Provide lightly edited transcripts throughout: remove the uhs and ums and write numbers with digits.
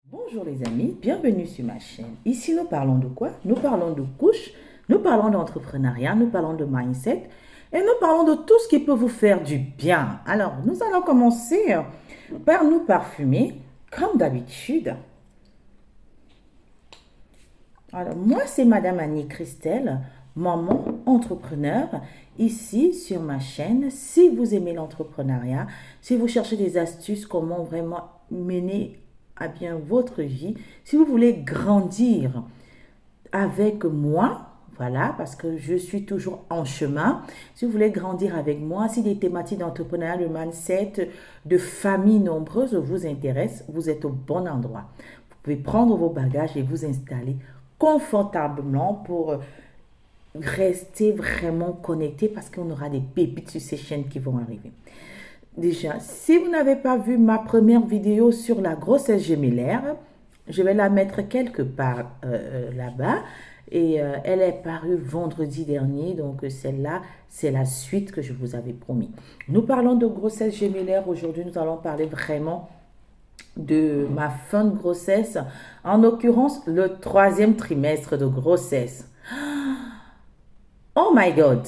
Bonjour les amis, bienvenue sur ma chaîne. Ici nous parlons de quoi? Nous parlons de couches, nous parlons d'entrepreneuriat, nous parlons de mindset et nous parlons de tout ce qui peut vous faire du bien. Alors nous allons commencer par nous parfumer comme d'habitude. Alors moi c'est Madame Annie Christelle, maman entrepreneur, ici sur ma chaîne. Si vous aimez l'entrepreneuriat, si vous cherchez des astuces, comment vraiment mener à bien votre vie, si vous voulez grandir avec moi, voilà, parce que je suis toujours en chemin. Si vous voulez grandir avec moi, si des thématiques d'entrepreneuriat, de mindset, de famille nombreuse vous intéressent, vous êtes au bon endroit. Vous pouvez prendre vos bagages et vous installer confortablement pour rester vraiment connecté parce qu'on aura des pépites sur ces chaînes qui vont arriver. Déjà, si vous n'avez pas vu ma première vidéo sur la grossesse gémellaire, je vais la mettre quelque part là-bas. Et elle est parue vendredi dernier, donc celle-là, c'est la suite que je vous avais promis. Nous parlons de grossesse gémellaire. Aujourd'hui, nous allons parler vraiment de ma fin de grossesse, en l'occurrence le 3e trimestre de grossesse. Oh my God!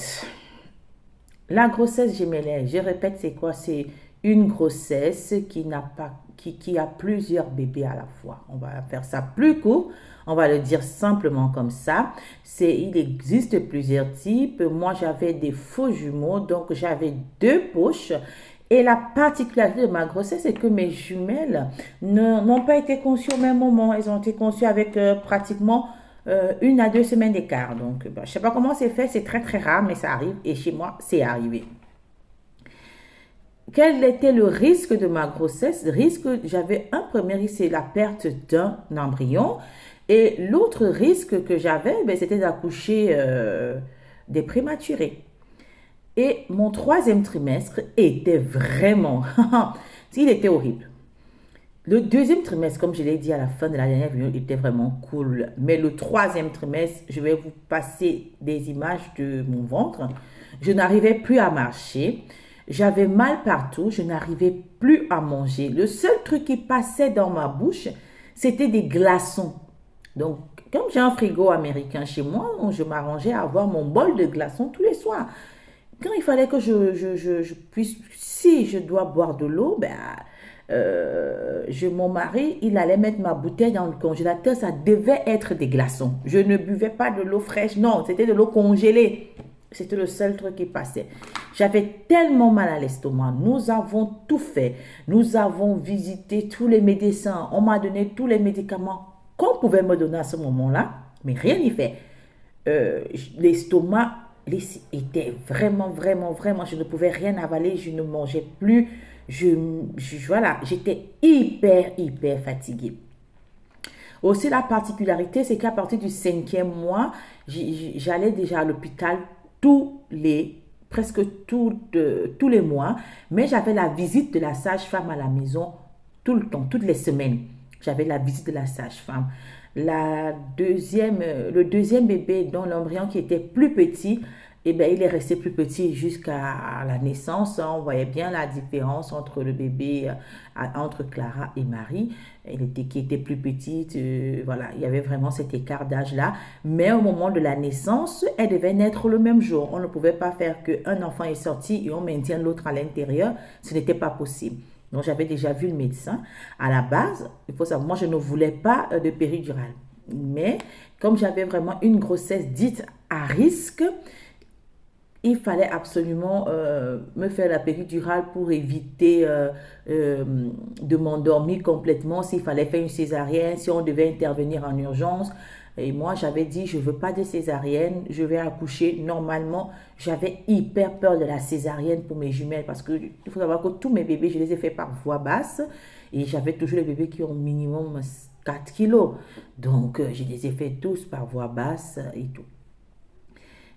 La grossesse gémellaire, je répète, c'est quoi? C'est une grossesse qui a plusieurs bébés à la fois. On va faire ça plus court. On va le dire simplement comme ça. Il existe plusieurs types. Moi, j'avais des faux jumeaux, donc j'avais 2 poches. Et la particularité de ma grossesse, c'est que mes jumelles n'ont pas été conçues au même moment. Elles ont été conçues avec pratiquement 1 à 2 semaines d'écart. Donc, je ne sais pas comment c'est fait, c'est très très rare, mais ça arrive. Et chez moi, c'est arrivé. Quel était le risque de ma grossesse? J'avais un premier risque, c'est la perte d'un embryon. Et l'autre risque que j'avais, c'était d'accoucher des prématurés. Et mon 3e trimestre était vraiment, il était horrible. Le 2e trimestre, comme je l'ai dit à la fin de la dernière vidéo, était vraiment cool. Mais le 3e trimestre, je vais vous passer des images de mon ventre. Je n'arrivais plus à marcher. J'avais mal partout. Je n'arrivais plus à manger. Le seul truc qui passait dans ma bouche, c'était des glaçons. Donc, comme j'ai un frigo américain chez moi, je m'arrangeais à avoir mon bol de glaçons tous les soirs. Quand il fallait que je puisse, si je dois boire de l'eau, mon mari, il allait mettre ma bouteille dans le congélateur, ça devait être des glaçons. Je ne buvais pas de l'eau fraîche, non, c'était de l'eau congelée. C'était le seul truc qui passait. J'avais tellement mal à l'estomac. Nous avons tout fait. Nous avons visité tous les médecins. On m'a donné tous les médicaments qu'on pouvait me donner à ce moment-là, mais rien n'y fait. L'estomac était vraiment, vraiment, vraiment, je ne pouvais rien avaler, je ne mangeais plus. Voilà, j'étais hyper, hyper fatiguée. Aussi, la particularité, c'est qu'à partir du 5e mois, j'allais déjà à l'hôpital presque tous les mois, mais j'avais la visite de la sage-femme à la maison tout le temps, toutes les semaines. J'avais la visite de la sage-femme. Le deuxième bébé, dont l'embryon qui était plus petit, il est resté plus petit jusqu'à la naissance. On voyait bien la différence entre le bébé, entre Clara et Marie, qui était plus petite. Voilà, il y avait vraiment cet écart d'âge-là. Mais au moment de la naissance, elle devait naître le même jour. On ne pouvait pas faire qu'un enfant est sorti et on maintient l'autre à l'intérieur. Ce n'était pas possible. Donc, j'avais déjà vu le médecin. À la base, il faut savoir, moi, je ne voulais pas de péridurale. Mais comme j'avais vraiment une grossesse dite à risque, il fallait absolument me faire la péridurale pour éviter de m'endormir complètement s'il fallait faire une césarienne, si on devait intervenir en urgence. Et moi, j'avais dit, je ne veux pas de césarienne, je vais accoucher normalement. J'avais hyper peur de la césarienne pour mes jumelles parce qu'il faut savoir que tous mes bébés, je les ai fait par voie basse. Et j'avais toujours les bébés qui ont minimum 4 kilos. Donc, je les ai fait tous par voie basse et tout.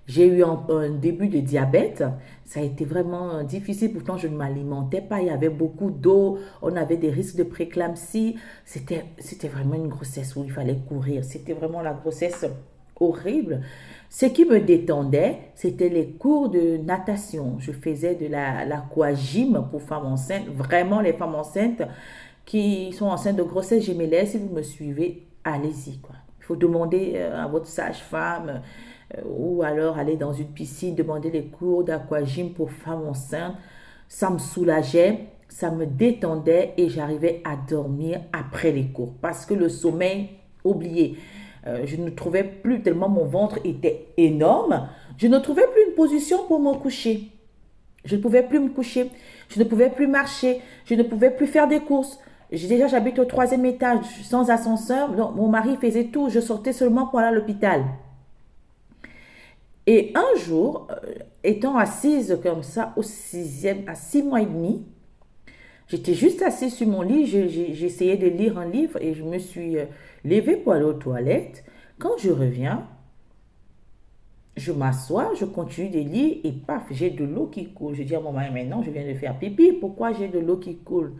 J'ai eu un début de diabète. Ça a été vraiment difficile. Pourtant, je ne m'alimentais pas. Il y avait beaucoup d'eau. On avait des risques de préclampsie. C'était vraiment une grossesse où il fallait courir. C'était vraiment la grossesse horrible. Ce qui me détendait, c'était les cours de natation. Je faisais de l'aquagym pour femmes enceintes. Vraiment, les femmes enceintes, qui sont enceintes de grossesse gémellaire, si vous me suivez, allez-y, quoi. Il faut demander à votre sage-femme ou alors aller dans une piscine, demander les cours d'aquagym pour femmes enceintes. Ça me soulageait, ça me détendait et j'arrivais à dormir après les cours parce que le sommeil, oublié. Je ne trouvais plus, tellement mon ventre était énorme, je ne trouvais plus une position pour me coucher. Je ne pouvais plus me coucher, je ne pouvais plus marcher, je ne pouvais plus faire des courses. Déjà, j'habite au troisième étage, sans ascenseur. Donc, mon mari faisait tout. Je sortais seulement pour aller à l'hôpital. Et un jour, étant assise comme ça, au sixième, à 6 mois et demi, j'étais juste assise sur mon lit. J'essayais de lire un livre et je me suis levée pour aller aux toilettes. Quand je reviens, je m'assois, je continue de lire et paf, j'ai de l'eau qui coule. Je dis à mon mari, maintenant, je viens de faire pipi. Pourquoi j'ai de l'eau qui coule?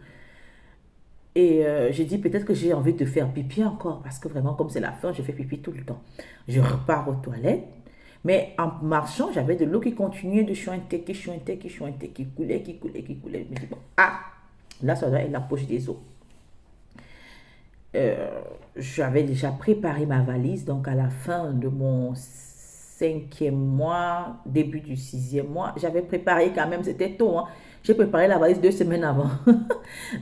Et j'ai dit peut-être que j'ai envie de faire pipi encore parce que vraiment comme c'est la fin, je fais pipi tout le temps. Je repars aux toilettes, mais en marchant, j'avais de l'eau qui continuait de chuinter, qui chuintait, qui chuintait, qui coulait, qui coulait, qui coulait. Je me dis bon, ah, là ça doit être la poche des eaux. J'avais déjà préparé ma valise, donc à la fin de mon 5e mois, début du 6e mois, j'avais préparé quand même, c'était tôt, hein. J'ai préparé la valise 2 semaines avant.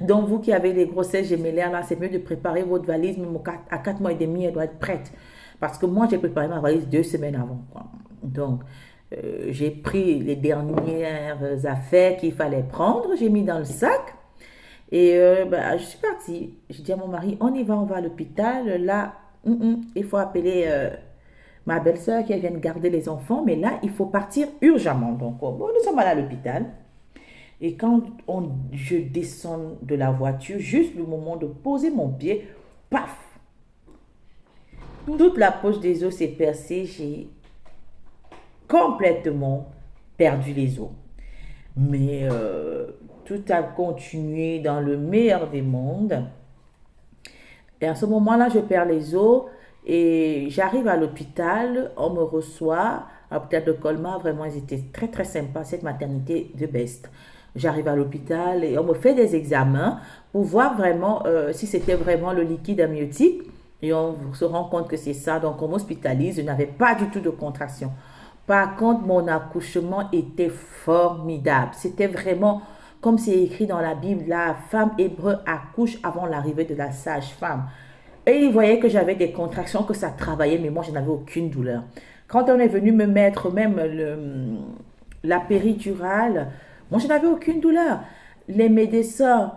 Donc, vous qui avez des grossesses gémellaires, là, c'est mieux de préparer votre valise, même à 4 mois et demi, elle doit être prête. Parce que moi, j'ai préparé ma valise 2 semaines avant, quoi. Donc, j'ai pris les dernières affaires qu'il fallait prendre, j'ai mis dans le sac. Et bah, je suis partie. J'ai dit à mon mari, on va à l'hôpital. Là, il faut appeler ma belle-sœur qui vient garder les enfants. Mais là, il faut partir urgemment. Donc, bon, nous sommes allés à l'hôpital. Et quand je descends de la voiture, juste le moment de poser mon pied, paf! Toute la poche des os s'est percée. J'ai complètement perdu les os. Mais tout a continué dans le meilleur des mondes. Et à ce moment-là, je perds les os et j'arrive à l'hôpital. On me reçoit à l'hôpital de Colmar. Vraiment, ils étaient très, très sympas, cette maternité de Best. J'arrive à l'hôpital et on me fait des examens pour voir vraiment si c'était vraiment le liquide amniotique. Et on se rend compte que c'est ça. Donc, on m'hospitalise. Je n'avais pas du tout de contraction. Par contre, mon accouchement était formidable. C'était vraiment, comme c'est écrit dans la Bible, la femme hébreu accouche avant l'arrivée de la sage-femme. Et il voyait que j'avais des contractions, que ça travaillait, mais moi, je n'avais aucune douleur. Quand on est venu me mettre même la péridurale, moi, je n'avais aucune douleur. Les médecins,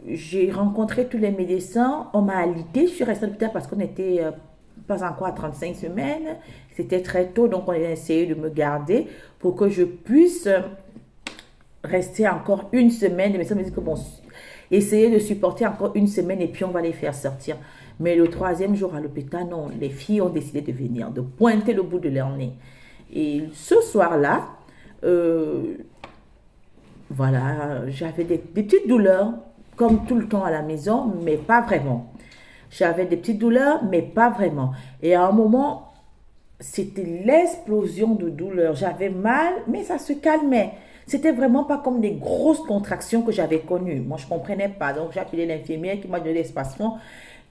j'ai rencontré tous les médecins, on m'a alité, je suis restée à l'hôpital parce qu'on était pas encore à 35 semaines, c'était très tôt, donc on a essayé de me garder pour que je puisse rester encore une semaine. Les médecins me disent que bon, essayez de supporter encore une semaine et puis on va les faire sortir. Mais le 3e jour à l'hôpital, non, les filles ont décidé de venir, de pointer le bout de leur nez. Et ce soir-là, voilà, j'avais des petites douleurs, comme tout le temps à la maison, mais pas vraiment. J'avais des petites douleurs, mais pas vraiment. Et à un moment, c'était l'explosion de douleur. J'avais mal, mais ça se calmait. C'était vraiment pas comme des grosses contractions que j'avais connues. Moi, je comprenais pas. Donc, j'ai appelé l'infirmière qui m'a donné l'espacement,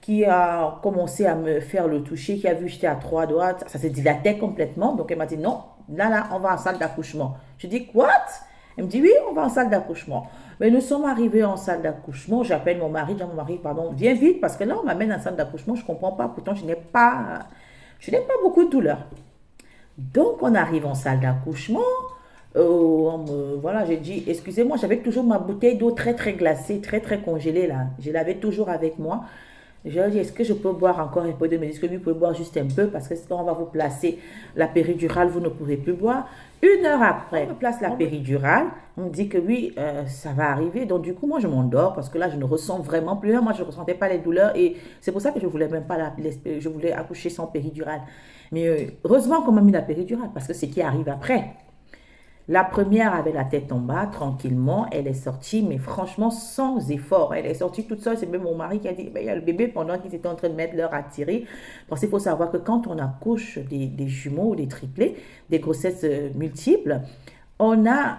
qui a commencé à me faire le toucher, qui a vu que j'étais à 3 doigts. Ça se dilatait complètement. Donc, elle m'a dit, non, là, on va en salle d'accouchement. Je dis, what? Elle me dit, oui, on va en salle d'accouchement. Mais nous sommes arrivés en salle d'accouchement. J'appelle mon mari, je dis à mon mari, pardon, viens vite, parce que là, on m'amène en salle d'accouchement. Je ne comprends pas. Pourtant, je n'ai pas beaucoup de douleur. Donc, on arrive en salle d'accouchement. Voilà, j'ai dit, excusez-moi, j'avais toujours ma bouteille d'eau très, très glacée, très, très congelée, là. Je l'avais toujours avec moi. Je lui ai dit, est-ce que je peux boire encore un peu de médicament? Lui, vous pouvez boire juste un peu parce que quand on va vous placer la péridurale, vous ne pourrez plus boire. 1 heure après, on me place la péridurale. On me dit que oui, ça va arriver. Donc, du coup, moi, je m'endors parce que là, je ne ressens vraiment plus rien. Moi, je ne ressentais pas les douleurs et c'est pour ça que je voulais même pas je voulais accoucher sans péridurale. Mais heureusement qu'on m'a mis la péridurale parce que c'est ce qui arrive après. La première avait la tête en bas, tranquillement. Elle est sortie, mais franchement, sans effort. Elle est sortie toute seule. C'est même mon mari qui a dit, ben, il y a le bébé pendant qu'ils étaient en train de mettre leur à tirer. Parce qu'il faut savoir que quand on accouche des jumeaux ou des triplés, des grossesses multiples, on a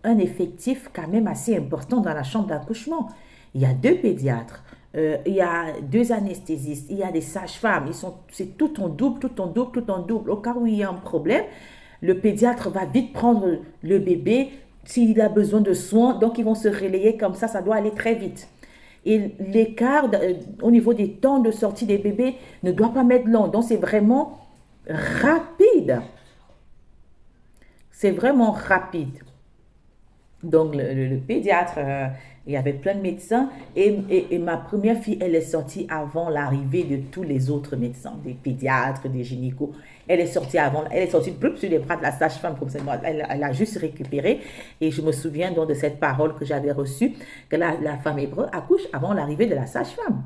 un effectif quand même assez important dans la chambre d'accouchement. il y a 2 pédiatres, il y a 2 anesthésistes, il y a des sages-femmes. C'est tout en double, tout en double, tout en double. Au cas où il y a un problème, le pédiatre va vite prendre le bébé s'il a besoin de soins. Donc, ils vont se relayer comme ça doit aller très vite. Et l'écart au niveau des temps de sortie des bébés ne doit pas mettre long. Donc, c'est vraiment rapide. C'est vraiment rapide. Donc, le pédiatre, il y avait plein de médecins et ma première fille, elle est sortie avant l'arrivée de tous les autres médecins, des pédiatres, des gynécos. Elle est sortie avant, elle est sortie sur les bras de la sage-femme, comme ça, elle a juste récupéré. Et je me souviens donc de cette parole que j'avais reçue, que la femme hébreu accouche avant l'arrivée de la sage-femme.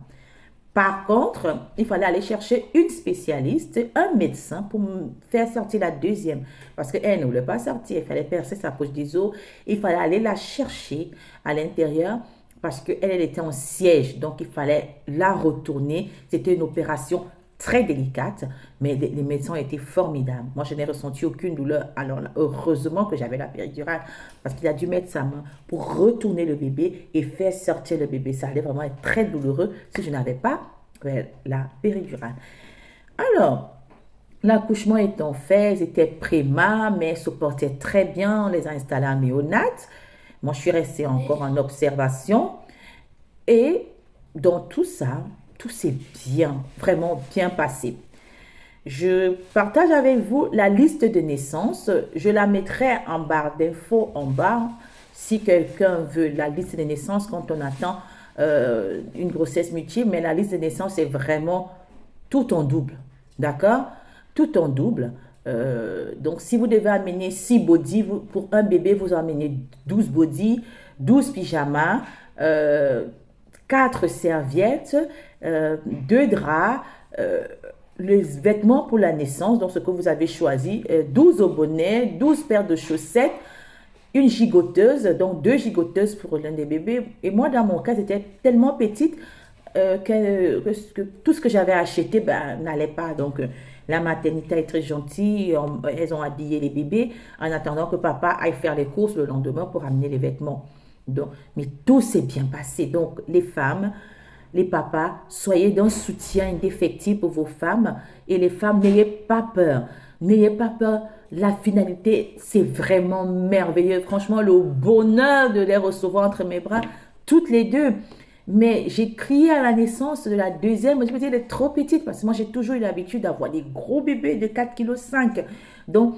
Par contre, il fallait aller chercher une spécialiste, un médecin pour faire sortir la deuxième. Parce qu'elle ne voulait pas sortir, il fallait percer sa poche des os. Il fallait aller la chercher à l'intérieur parce qu'elle était en siège. Donc, il fallait la retourner. C'était une opération très délicate, mais les médecins étaient formidables. Moi, je n'ai ressenti aucune douleur. Alors, heureusement que j'avais la péridurale parce qu'il a dû mettre sa main pour retourner le bébé et faire sortir le bébé. Ça allait vraiment être très douloureux si je n'avais pas la péridurale. Alors, l'accouchement étant fait, ils étaient préma, mais se portaient très bien. On les a installés en néonat. Moi, je suis restée encore en observation. Et dans tout ça, tout s'est bien, vraiment bien passé. Je partage avec vous la liste de naissance. Je la mettrai en barre d'infos en bas. Si quelqu'un veut la liste de naissance quand on attend une grossesse multiple, mais la liste de naissance est vraiment tout en double. D'accord? Tout en double. Donc, si vous devez amener 6 body, pour un bébé, vous amenez 12 body, 12 pyjamas, 4 serviettes, 2 draps, les vêtements pour la naissance, donc ce que vous avez choisi, 12 au bonnet, 12 paires de chaussettes, une gigoteuse, donc 2 gigoteuses pour l'un des bébés. Et moi, dans mon cas, j'étais tellement petite que tout ce que j'avais acheté n'allait pas. Donc, la maternité est très gentille. Elles ont habillé les bébés en attendant que papa aille faire les courses le lendemain pour amener les vêtements. Donc, mais tout s'est bien passé. Donc, les femmes, les papas, soyez d'un soutien indéfectible pour vos femmes. Et les femmes, n'ayez pas peur. N'ayez pas peur. La finalité, c'est vraiment merveilleux. Franchement, le bonheur de les recevoir entre mes bras, toutes les deux. Mais j'ai crié à la naissance de la deuxième. Je me disais, elle est trop petite parce que moi, j'ai toujours eu l'habitude d'avoir des gros bébés de 4,5 kg. Donc,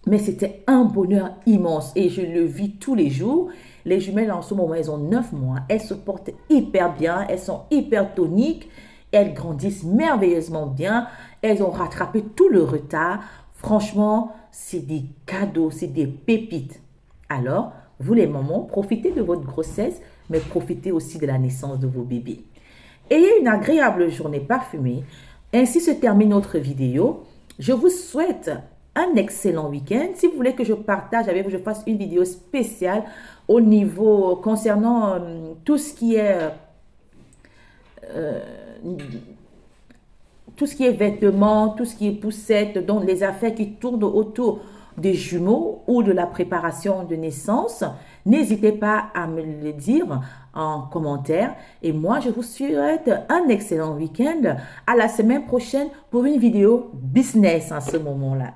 mais c'était un bonheur immense et je le vis tous les jours. Les jumelles, en ce moment, elles ont 9 mois. Elles se portent hyper bien. Elles sont hyper toniques. Elles grandissent merveilleusement bien. Elles ont rattrapé tout le retard. Franchement, c'est des cadeaux, c'est des pépites. Alors, vous les mamans, profitez de votre grossesse, mais profitez aussi de la naissance de vos bébés. Ayez une agréable journée parfumée. Ainsi se termine notre vidéo. Je vous souhaite un excellent week-end. Si vous voulez que je partage avec vous, je fasse une vidéo spéciale au niveau concernant tout ce qui est vêtements, tout ce qui est poussette, donc les affaires qui tournent autour des jumeaux ou de la préparation de naissance, n'hésitez pas à me le dire en commentaire. Et moi, je vous souhaite un excellent week-end. À la semaine prochaine pour une vidéo business en ce moment-là.